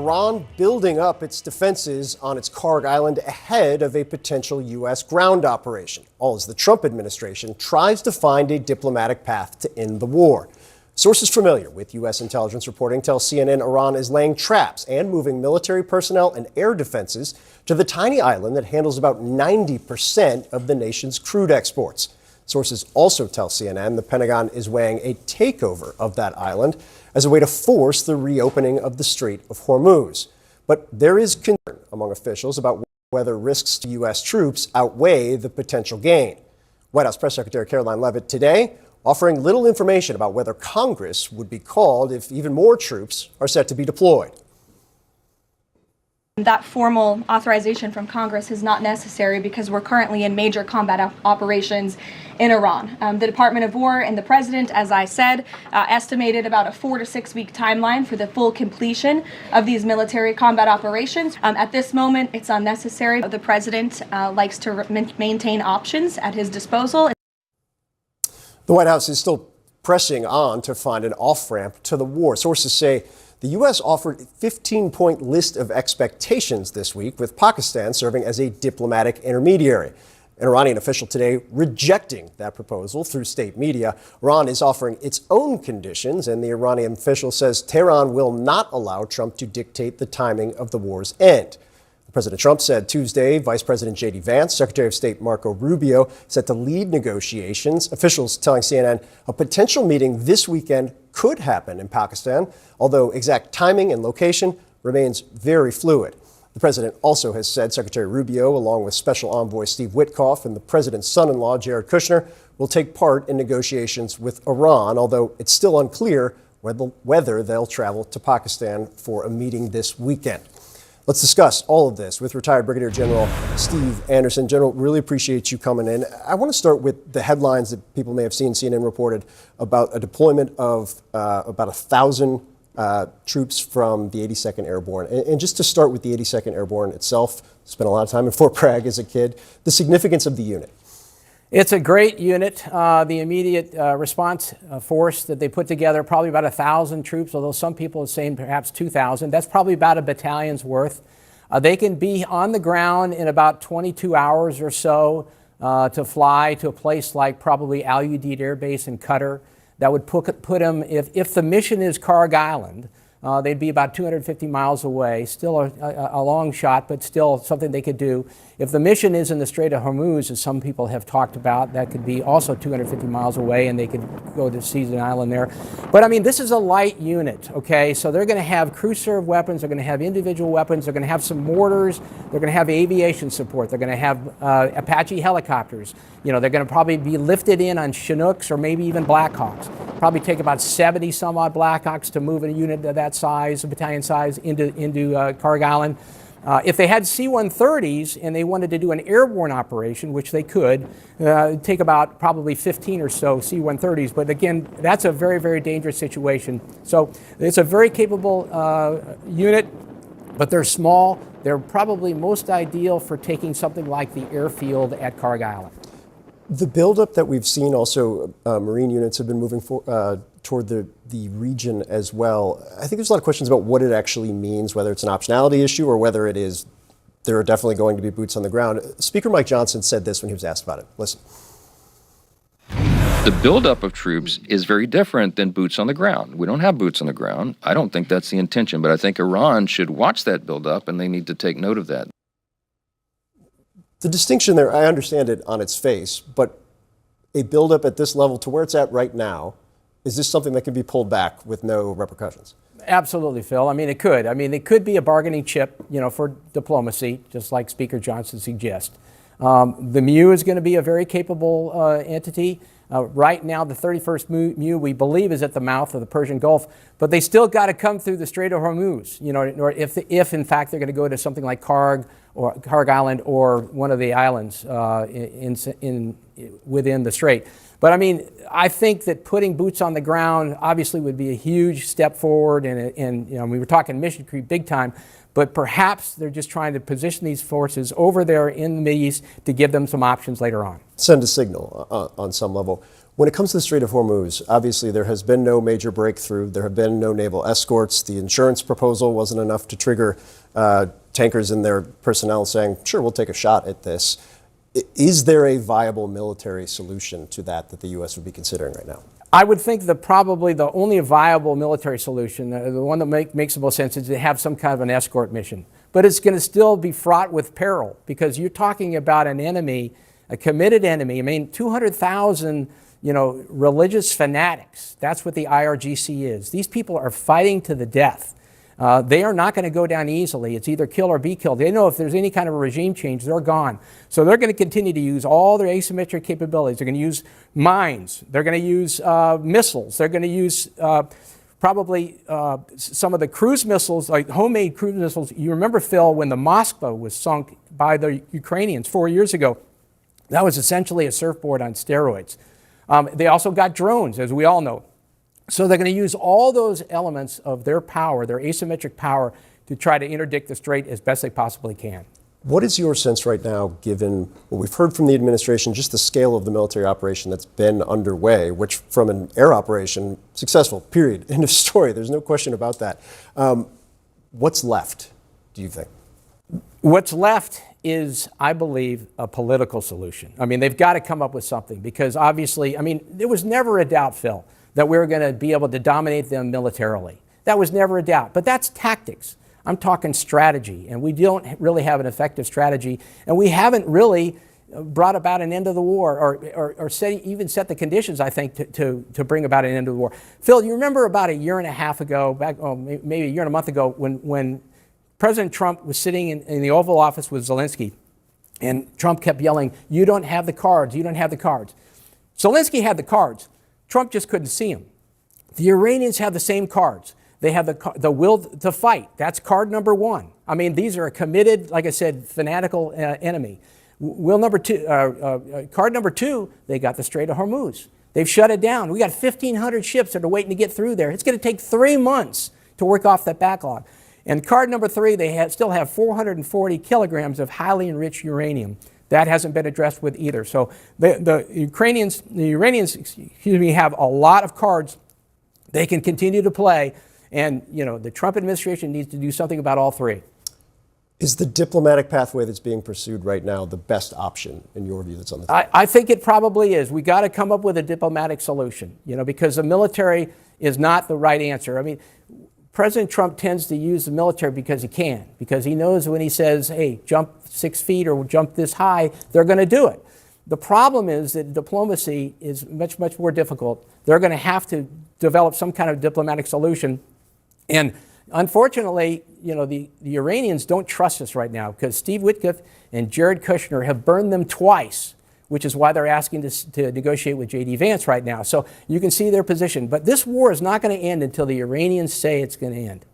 Iran building up its defenses on its Kharg Island ahead of a potential U.S. ground operation, all as the Trump administration tries to find a diplomatic path to end the war. Sources familiar with U.S. intelligence reporting tell CNN Iran is laying traps and moving military personnel and air defenses to the tiny island that handles about 90% of the nation's crude exports. Sources also tell CNN the Pentagon is weighing a takeover of that island as a way to force the reopening of the Strait of Hormuz. But there is concern among officials about whether risks to U.S. troops outweigh the potential gain. White House Press Secretary Caroline Leavitt today offering little information about whether Congress would be called if even more troops are set to be deployed. That formal authorization from Congress is not necessary because we're currently in major combat operations in Iran. The Department of War and the President, as I said, estimated about a 4 to 6 week timeline for the full completion of these military combat operations. At this moment, it's unnecessary. The President likes to maintain options at his disposal. The White House is still pressing on to find an off-ramp to the war. Sources say the U.S. offered a 15-point list of expectations this week, with Pakistan serving as a diplomatic intermediary. An Iranian official today rejecting that proposal through state media. Iran is offering its own conditions, and the Iranian official says Tehran will not allow Trump to dictate the timing of the war's end. President Trump said Tuesday Vice President J.D. Vance, Secretary of State Marco Rubio, set to lead negotiations. Officials telling CNN a potential meeting this weekend could happen in Pakistan, although exact timing and location remains very fluid. The president also has said Secretary Rubio, along with Special Envoy Steve Witkoff and the president's son-in-law, Jared Kushner, will take part in negotiations with Iran, although it's still unclear whether they'll travel to Pakistan for a meeting this weekend. Let's discuss all of this with retired Brigadier General Steve Anderson. General, really appreciate you coming in. I want to start with the headlines that people may have seen. CNN reported about a deployment of about 1,000 troops from the 82nd Airborne. And just to start with the 82nd Airborne itself, spent a lot of time in Fort Bragg as a kid, the significance of the unit. It's a great unit. The immediate response force that they put together, probably about 1,000 troops, although some people are saying perhaps 2,000. That's probably about a battalion's worth. They can be on the ground in about 22 hours or so to fly to a place like probably Al Udeid Air Base in Qatar. That would put them, if the mission is Kharg Island, they'd be about 250 miles away. Still a long shot, but still something they could do. If the mission is in the Strait of Hormuz, as some people have talked about, that could be also 250 miles away, and they could go to seize an island there. But I mean, this is a light unit, okay? So they're going to have crew-served weapons. They're going to have individual weapons. They're going to have some mortars. They're going to have aviation support. They're going to have Apache helicopters. You know, they're going to probably be lifted in on Chinooks or maybe even Blackhawks. Probably take about 70 some odd Blackhawks to move a unit of that size, a battalion size, into Kharg Island. If they had C-130s and they wanted to do an airborne operation, which they could, take about probably 15 or so C-130s. But again, that's a very, very dangerous situation. So it's a very capable unit, but they're small. They're probably most ideal for taking something like the airfield at Kharg Island. The buildup that we've seen also, Marine units have been moving toward the region as well. I think there's a lot of questions about what it actually means, whether it's an optionality issue or whether it is, there are definitely going to be boots on the ground. Speaker Mike Johnson said this when he was asked about it. Listen. The buildup of troops is very different than boots on the ground. We don't have boots on the ground. I don't think that's the intention, but I think Iran should watch that buildup and they need to take note of that. The distinction there, I understand it on its face, but a buildup at this level to where it's at right now, is this something that can be pulled back with no repercussions? Absolutely, Phil. I mean, it could. I mean, it could be a bargaining chip, you know, for diplomacy, just like Speaker Johnson suggests. The MEU is going to be a very capable entity. Right now, the 31st MEU, we believe, is at the mouth of the Persian Gulf, but they still got to come through the Strait of Hormuz, you know, or if in fact they're going to go to something like Kharg Island or one of the islands within the strait. But I mean, I think that putting boots on the ground obviously would be a huge step forward, and you know, we were talking mission creep big time. But perhaps they're just trying to position these forces over there in the Middle East to give them some options later on. Send a signal on some level. When it comes to the Strait of Hormuz, obviously there has been no major breakthrough. There have been no naval escorts. The insurance proposal wasn't enough to trigger tankers and their personnel saying, sure, we'll take a shot at this. Is there a viable military solution to that the U.S. would be considering right now? I would think that probably the only viable military solution, the one that makes the most sense, is to have some kind of an escort mission. But it's going to still be fraught with peril because you're talking about an enemy, a committed enemy. I mean, 200,000, religious fanatics. That's what the IRGC is. These people are fighting to the death. They are not going to go down easily. It's either kill or be killed. They know if there's any kind of a regime change, they're gone. So they're going to continue to use all their asymmetric capabilities. They're going to use mines. They're going to use missiles. They're going to use probably some of the cruise missiles, like homemade cruise missiles. You remember, Phil, when the Moskva was sunk by the Ukrainians 4 years ago? That was essentially a surfboard on steroids. They also got drones, as we all know. So they're going to use all those elements of their power, their asymmetric power, to try to interdict the strait as best they possibly can. What is your sense right now, given what we've heard from the administration, just the scale of the military operation that's been underway, which from an air operation, successful, period, end of story. There's no question about that. What's left, do you think? What's left is, I believe, a political solution. I mean, they've got to come up with something because obviously, there was never a doubt, Phil, that we were going to be able to dominate them militarily. That was never a doubt. But that's tactics. I'm talking strategy, and we don't really have an effective strategy, and we haven't really brought about an end of the war or even set the conditions, I think, to bring about an end of the war. Phil, you remember about a year and a half ago, maybe a year and a month ago, when President Trump was sitting in the Oval Office with Zelensky, and Trump kept yelling, "You don't have the cards, you don't have the cards." Zelensky had the cards. Trump just couldn't see them. The Iranians have the same cards. They have the will to fight. That's card number one. These are a committed, like I said, fanatical enemy. Card number two, they got the Strait of Hormuz. They've shut it down. We got 1,500 ships that are waiting to get through there. It's going to take 3 months to work off that backlog. And card number three, they still have 440 kilograms of highly enriched uranium. That hasn't been addressed with either. So the Iranians have a lot of cards they can continue to play. And, the Trump administration needs to do something about all three. Is the diplomatic pathway that's being pursued right now the best option, in your view, that's on the table? I think it probably is. We got to come up with a diplomatic solution, because the military is not the right answer. President Trump tends to use the military because he can, because he knows when he says, hey, jump 6 feet or jump this high, they're going to do it. The problem is that diplomacy is much, much more difficult. They're going to have to develop some kind of diplomatic solution. And unfortunately, the Iranians don't trust us right now because Steve Witkoff and Jared Kushner have burned them twice, which is why they're asking to negotiate with J.D. Vance right now. So you can see their position. But this war is not going to end until the Iranians say it's going to end.